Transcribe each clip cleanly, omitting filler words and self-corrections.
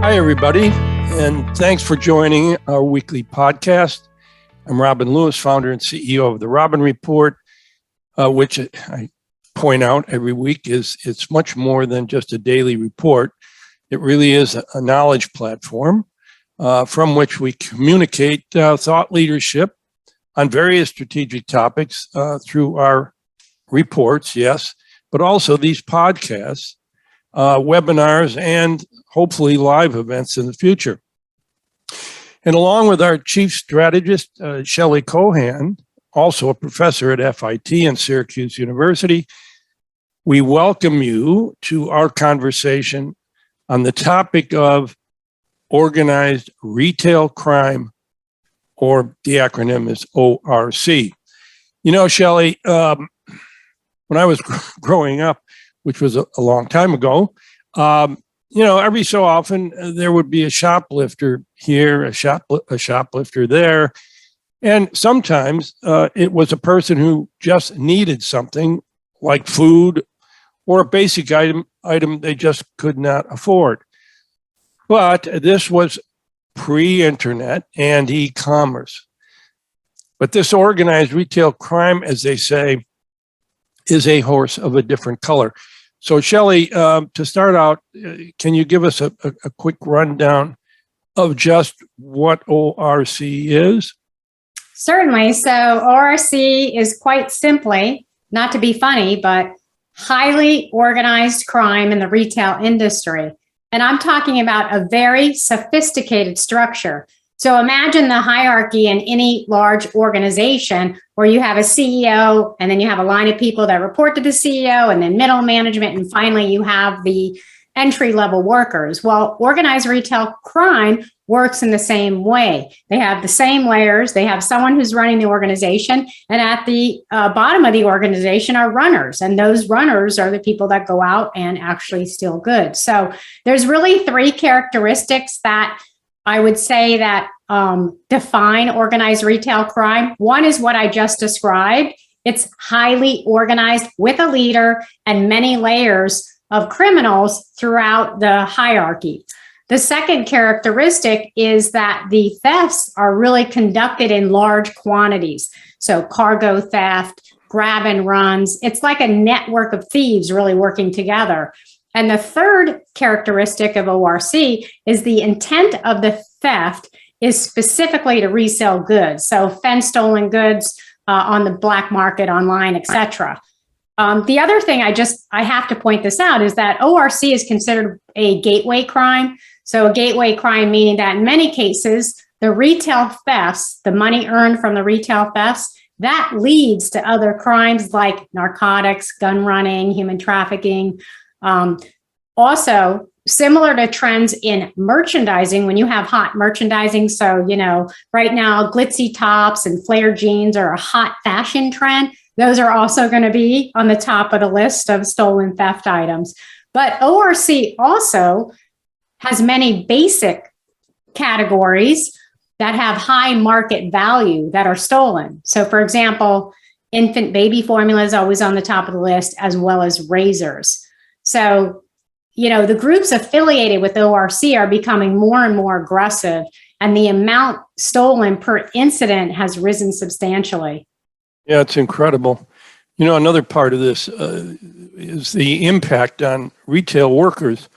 Hi, everybody, and thanks for joining our weekly podcast. I'm Robin Lewis, founder and CEO of the Robin Report, which I point out every week it's much more than just a daily report. It really is a knowledge platform from which we communicate thought leadership on various strategic topics through our reports, yes, but also these podcasts, webinars, and hopefully live events in the future. And along with our chief strategist, Shelley Kohan, also a professor at FIT and Syracuse University, we welcome you to our conversation on the topic of organized retail crime, or the acronym is ORC. You know, Shelley, when I was growing up, which was a long time ago, every so often there would be a shoplifter here, a shoplifter there. And sometimes it was a person who just needed something like food or a basic item they just could not afford. But this was pre-internet and e-commerce. But this organized retail crime, as they say, is a horse of a different color. So, Shelley, to start out, can you give us a quick rundown of just what ORC is? Certainly. So ORC is quite simply, not to be funny, but highly organized crime in the retail industry. And I'm talking about a very sophisticated structure. So imagine the hierarchy in any large organization where you have a CEO and then you have a line of people that report to the CEO and then middle management. And finally, you have the entry-level workers. Well, organized retail crime works in the same way. They have the same layers. They have someone who's running the organization. And at the bottom of the organization are runners. And those runners are the people that go out and actually steal goods. So there's really three characteristics that I would say that define organized retail crime. One is what I just described. It's highly organized with a leader and many layers of criminals throughout the hierarchy. The second characteristic is that the thefts are really conducted in large quantities. So cargo theft, grab and runs. It's like a network of thieves really working together. And the third characteristic of ORC is the intent of the theft is specifically to resell goods. So fence stolen goods on the black market, online, etc. The other thing I have to point this out is that ORC is considered a gateway crime. So a gateway crime meaning that in many cases, the retail thefts, the money earned from the retail thefts, that leads to other crimes like narcotics, gun running, human trafficking. Also, similar to trends in merchandising, when you have hot merchandising, so, right now, glitzy tops and flared jeans are a hot fashion trend. Those are also going to be on the top of the list of stolen theft items. But ORC also has many basic categories that have high market value that are stolen. So, for example, infant baby formula is always on the top of the list, as well as razors. So, the groups affiliated with ORC are becoming more and more aggressive, and the amount stolen per incident has risen substantially. Yeah, it's incredible. Another part of this is the impact on retail workers.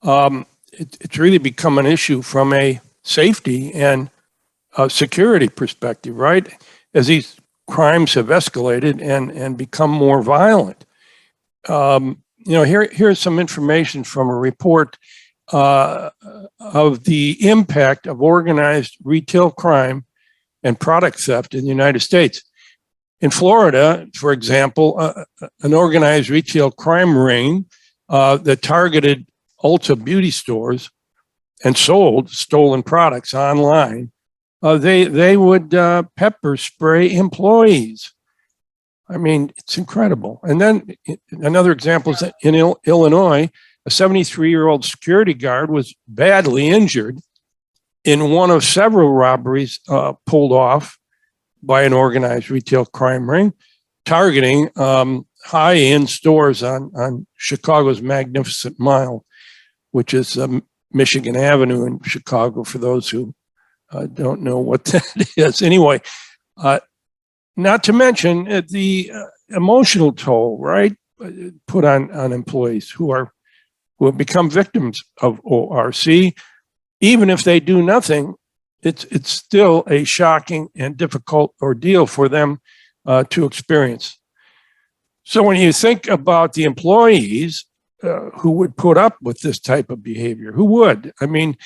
It's really become an issue from a safety and security perspective, right? As these crimes have escalated and become more violent. Here's some information from a report of the impact of organized retail crime and product theft in the United States. In Florida, for example, an organized retail crime ring that targeted Ulta beauty stores and sold stolen products online, they would pepper spray employees. I mean, it's incredible. And then another example is that in Illinois, a 73-year-old security guard was badly injured in one of several robberies pulled off by an organized retail crime ring, targeting high-end stores on Chicago's Magnificent Mile, which is Michigan Avenue in Chicago, for those who don't know what that is. Anyway, not to mention the emotional toll, right, put on employees who have become victims of ORC. Even if they do nothing, it's still a shocking and difficult ordeal for them to experience. So when you think about the employees who would put up with this type of behavior, who would? I mean,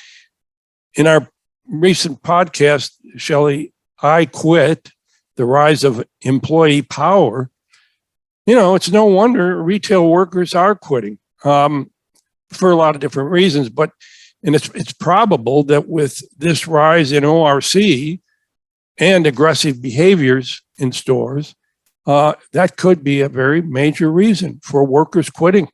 in our recent podcast, Shelley, I Quit, the rise of employee power, it's no wonder retail workers are quitting for a lot of different reasons. And it's probable that with this rise in ORC and aggressive behaviors in stores, that could be a very major reason for workers quitting.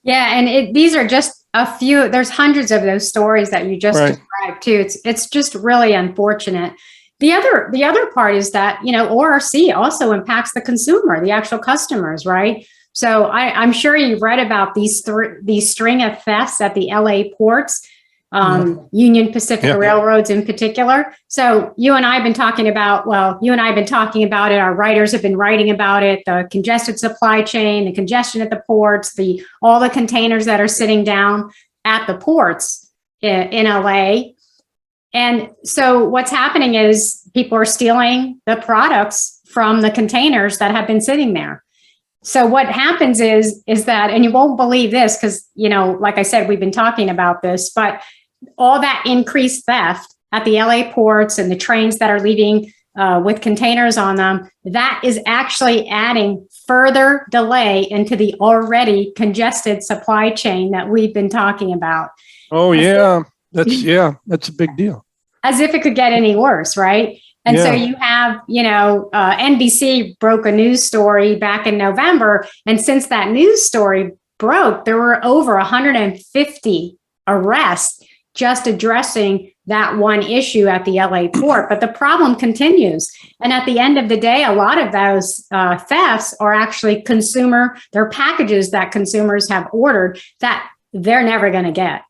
Yeah, and these are just a few. There's hundreds of those stories that you just described too. It's just really unfortunate. The other part is that ORC also impacts the consumer, the actual customers, right? So I'm sure you've read about these string of thefts at the LA ports, Union Pacific Railroads in particular. So you and I have been talking about it. Our writers have been writing about it, the congested supply chain, the congestion at the ports, all the containers that are sitting down at the ports in LA. And so what's happening is people are stealing the products from the containers that have been sitting there. So what happens is that, and you won't believe this because, like I said, we've been talking about this, but all that increased theft at the LA ports and the trains that are leaving with containers on them, that is actually adding further delay into the already congested supply chain that we've been talking about. Oh, yeah. That's a big deal. As if it could get any worse, right? And so you have, NBC broke a news story back in November. And since that news story broke, there were over 150 arrests just addressing that one issue at the LA port. But the problem continues. And at the end of the day, a lot of those thefts are actually they're packages that consumers have ordered that they're never going to get.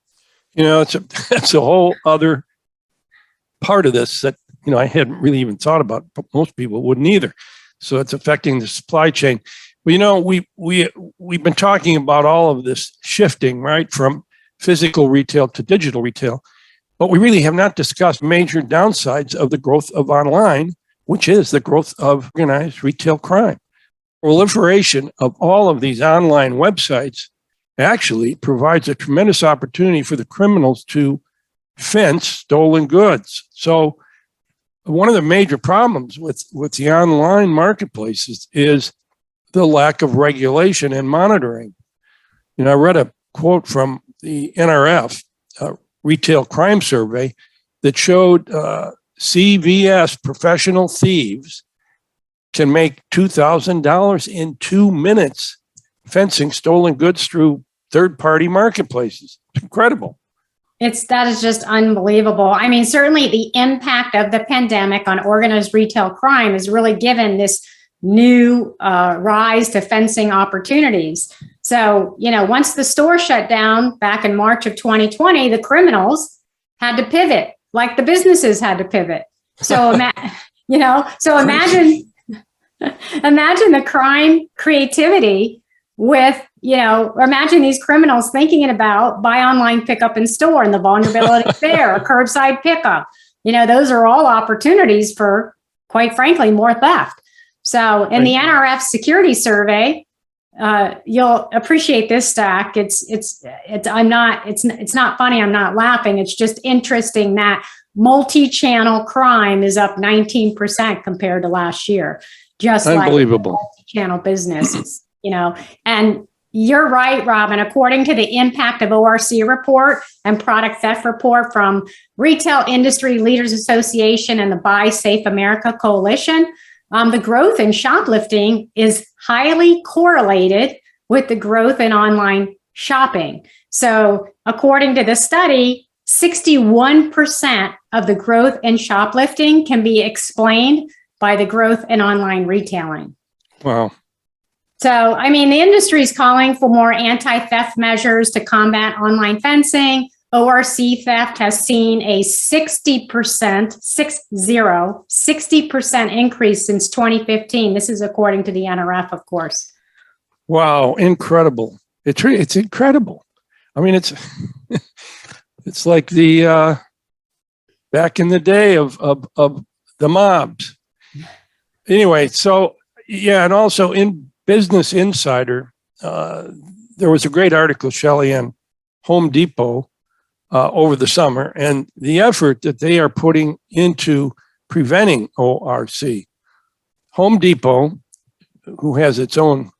That's a whole other part of this that I hadn't really even thought about, but most people wouldn't either. So it's affecting the supply chain. But we've been talking about all of this shifting, right, from physical retail to digital retail, but we really have not discussed major downsides of the growth of online, which is the growth of organized retail crime. Proliferation of all of these online websites actually provides a tremendous opportunity for the criminals to fence stolen goods. So one of the major problems with the online marketplaces is the lack of regulation and monitoring. I read a quote from the NRF retail crime survey that showed CVS professional thieves can make $2,000 in 2 minutes fencing stolen goods through third-party marketplaces. It's incredible. That is just unbelievable. I mean, certainly the impact of the pandemic on organized retail crime has really given this new rise to fencing opportunities. So, once the store shut down back in March of 2020, the criminals had to pivot, like the businesses had to pivot. So, imagine the crime creativity with, imagine these criminals thinking about buy online, pickup in store and the vulnerability there, or curbside pickup. Those are all opportunities for, quite frankly, more theft. So in the NRF security survey, you'll appreciate this stack. It's not funny. I'm not laughing. It's just interesting that multi-channel crime is up 19% compared to last year. Just unbelievable. Like multi-channel business, and you're right, Robin. According to the Impact of ORC report and product theft report from Retail Industry Leaders Association and the Buy Safe America Coalition, the growth in shoplifting is highly correlated with the growth in online shopping. So according to the study, 61% of the growth in shoplifting can be explained by the growth in online retailing. Wow. So, the industry is calling for more anti-theft measures to combat online fencing, ORC theft has seen a 60% increase since 2015. This is according to the NRF, of course. Wow, incredible. It's incredible. I mean, it's it's like the back in the day of the mobs. Anyway, so yeah, and also in Business Insider, there was a great article, Shelley, on Home Depot over the summer and the effort that they are putting into preventing ORC. Home Depot, who has its own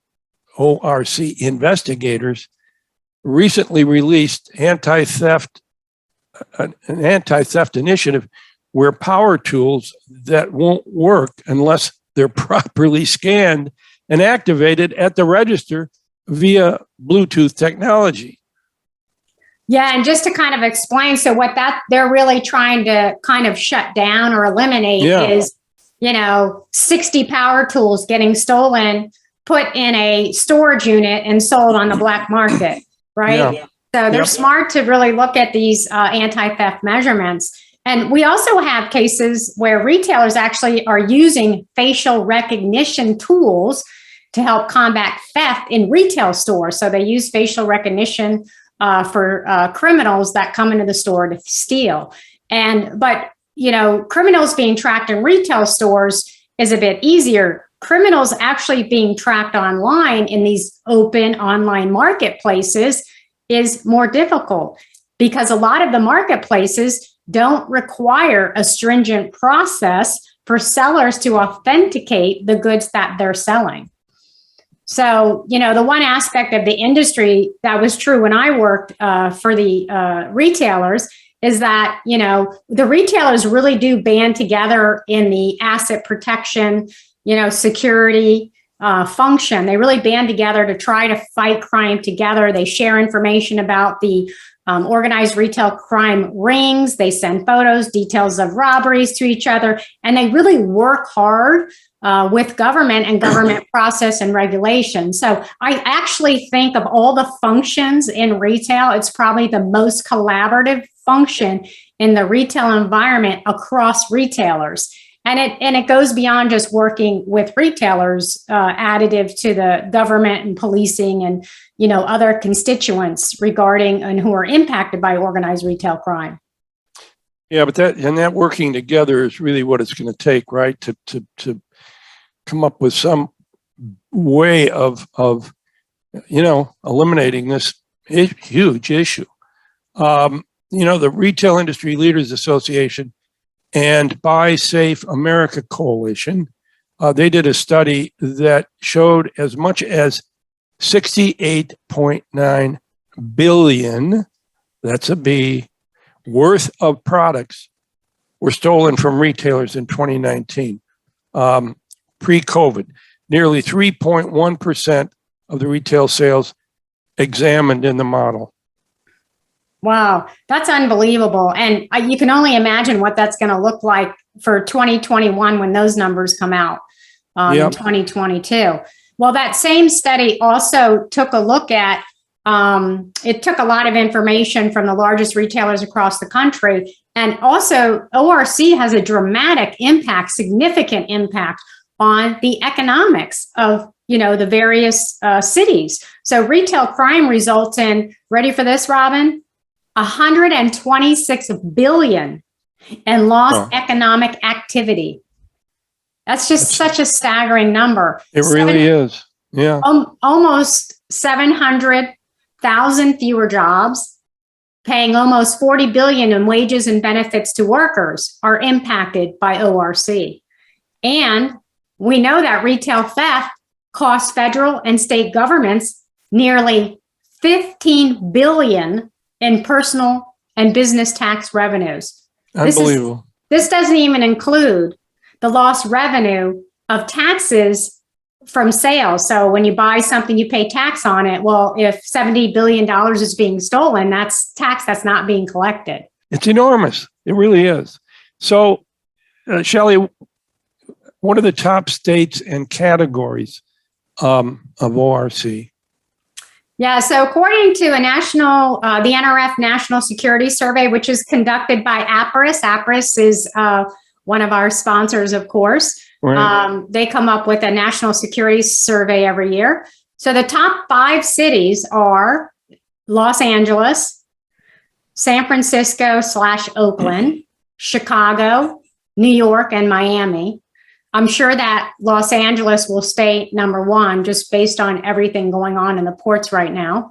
ORC investigators, recently released an anti-theft initiative where power tools that won't work unless they're properly scanned and activated at the register via Bluetooth technology. Yeah, and just to kind of explain, so what that they're really trying to kind of shut down or eliminate is, 60 power tools getting stolen, put in a storage unit and sold on the black market, right? Yeah. So they're smart to really look at these anti-theft measurements. And we also have cases where retailers actually are using facial recognition tools to help combat theft in retail stores. So they use facial recognition for criminals that come into the store to steal. But criminals being tracked in retail stores is a bit easier. Criminals actually being tracked online in these open online marketplaces is more difficult because a lot of the marketplaces don't require a stringent process for sellers to authenticate the goods that they're selling. So, the one aspect of the industry that was true when I worked for the retailers is that, the retailers really do band together in the asset protection, security function. They really band together to try to fight crime together. They share information about the organized retail crime rings. They send photos, details of robberies to each other, and they really work hard with government and government process and regulation. So I actually think of all the functions in retail, it's probably the most collaborative function in the retail environment across retailers. And it goes beyond just working with retailers, additive to the government and policing and, other constituents regarding and who are impacted by organized retail crime. Yeah, but that working together is really what it's going to take, right? To come up with some way of eliminating this huge issue. The Retail Industry Leaders Association and Buy Safe America Coalition, they did a study that showed as much as 68.9 billion, that's a B, worth of products were stolen from retailers in 2019, pre-COVID. Nearly 3.1% of the retail sales examined in the model. Wow, that's unbelievable. And you can only imagine what that's going to look like for 2021 when those numbers come out in 2022. Well, that same study also took a look at, it took a lot of information from the largest retailers across the country. And also ORC has a dramatic impact, significant impact on the economics of, the various cities. So retail crime results in, ready for this, Robin? 126 billion in lost economic activity. That's such a staggering number. It really is. Yeah. Almost 700,000 fewer jobs, paying almost 40 billion in wages and benefits to workers are impacted by ORC. And we know that retail theft costs federal and state governments nearly 15 billion in personal and business tax revenues. Unbelievable. This doesn't even include the lost revenue of taxes from sales. So when you buy something, you pay tax on it. Well, if $70 billion is being stolen, that's tax that's not being collected. It's enormous. It really is. So, Shelley, what are the top states and categories of ORC? Yeah, so according to the NRF National Security Survey, which is conducted by APRIS is one of our sponsors, of course. Right. They come up with a national security survey every year. So the top 5 cities are Los Angeles, San Francisco / Oakland, Chicago, New York, and Miami. I'm sure that Los Angeles will stay number 1 just based on everything going on in the ports right now.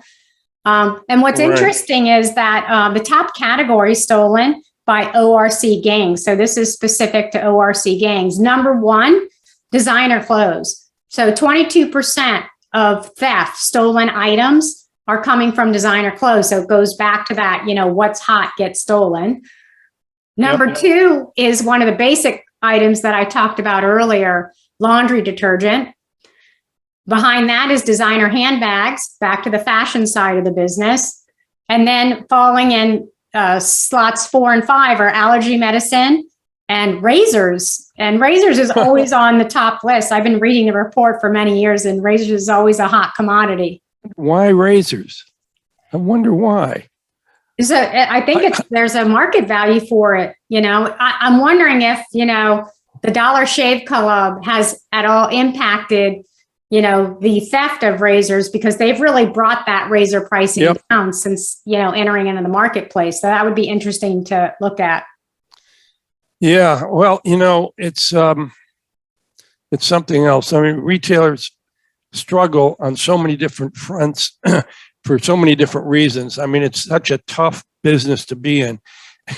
And what's interesting is that the top category stolen by ORC gangs. So this is specific to ORC gangs. Number 1, designer clothes. So 22% of theft, stolen items are coming from designer clothes. So it goes back to that, what's hot gets stolen. Number 2 is one of the basic items that I talked about earlier, laundry detergent. Behind that is designer handbags, back to the fashion side of the business. And then falling in slots 4 and 5 are allergy medicine and razors. And razors is always on the top list. I've been reading the report for many years, and razors is always a hot commodity. Why razors? I wonder why. So I think there's a market value for it. I'm wondering if, the Dollar Shave Club has at all impacted, the theft of razors, because they've really brought that razor pricing down since, entering into the marketplace. So that would be interesting to look at. Yeah, well, it's something else. I mean, retailers struggle on so many different fronts for so many different reasons. I mean, it's such a tough business to be in.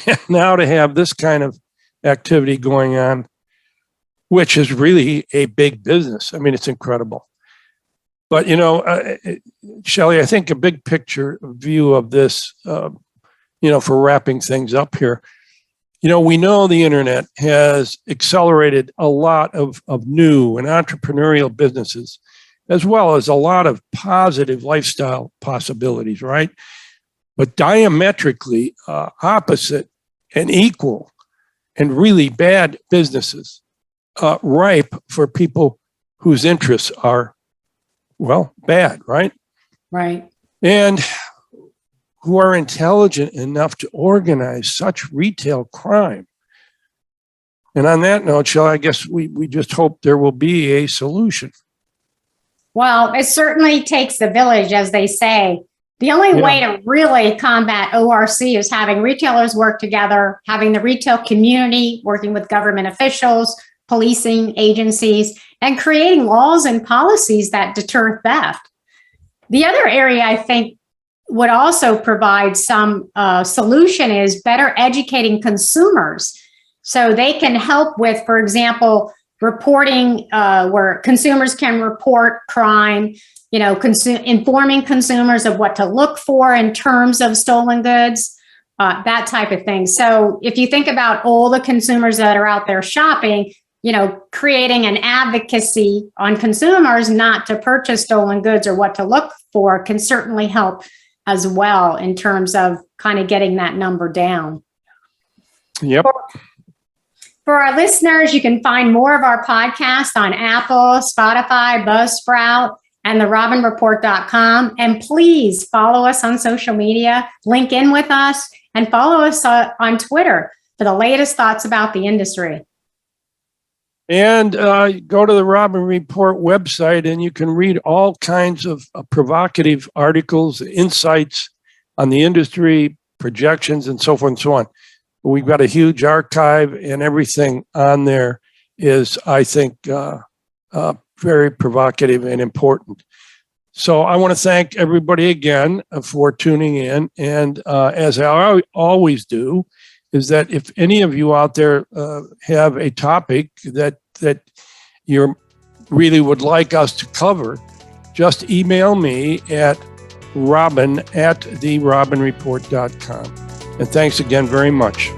And now to have this kind of activity going on, which is really a big business. I mean, it's incredible. But, Shelley, I think a big picture view of this, for wrapping things up here, we know the internet has accelerated a lot of new and entrepreneurial businesses, as well as a lot of positive lifestyle possibilities, right? But diametrically opposite and equal and really bad businesses, ripe for people whose interests are, bad, right? Right. And who are intelligent enough to organize such retail crime. And on that note, Shelley, I guess we just hope there will be a solution. Well, it certainly takes the village, as they say. The only way to really combat ORC is having retailers work together, having the retail community working with government officials, policing agencies, and creating laws and policies that deter theft. The other area I think would also provide some solution is better educating consumers so they can help with, for example, reporting where consumers can report crime, informing consumers of what to look for in terms of stolen goods, that type of thing. So if you think about all the consumers that are out there shopping, creating an advocacy on consumers not to purchase stolen goods or what to look for can certainly help as well in terms of kind of getting that number down. Yep. For our listeners, you can find more of our podcasts on Apple, Spotify, Buzzsprout, and therobinreport.com. And please follow us on social media, link in with us, and follow us on Twitter for the latest thoughts about the industry. And go to the Robin Report website, and you can read all kinds of provocative articles, insights on the industry, projections, and so forth and so on. We've got a huge archive, and everything on there is, I think, very provocative and important. So I want to thank everybody again for tuning in. And as I always do, is that if any of you out there have a topic that you really would like us to cover, just email me at robin@therobinreport.com. And thanks again very much.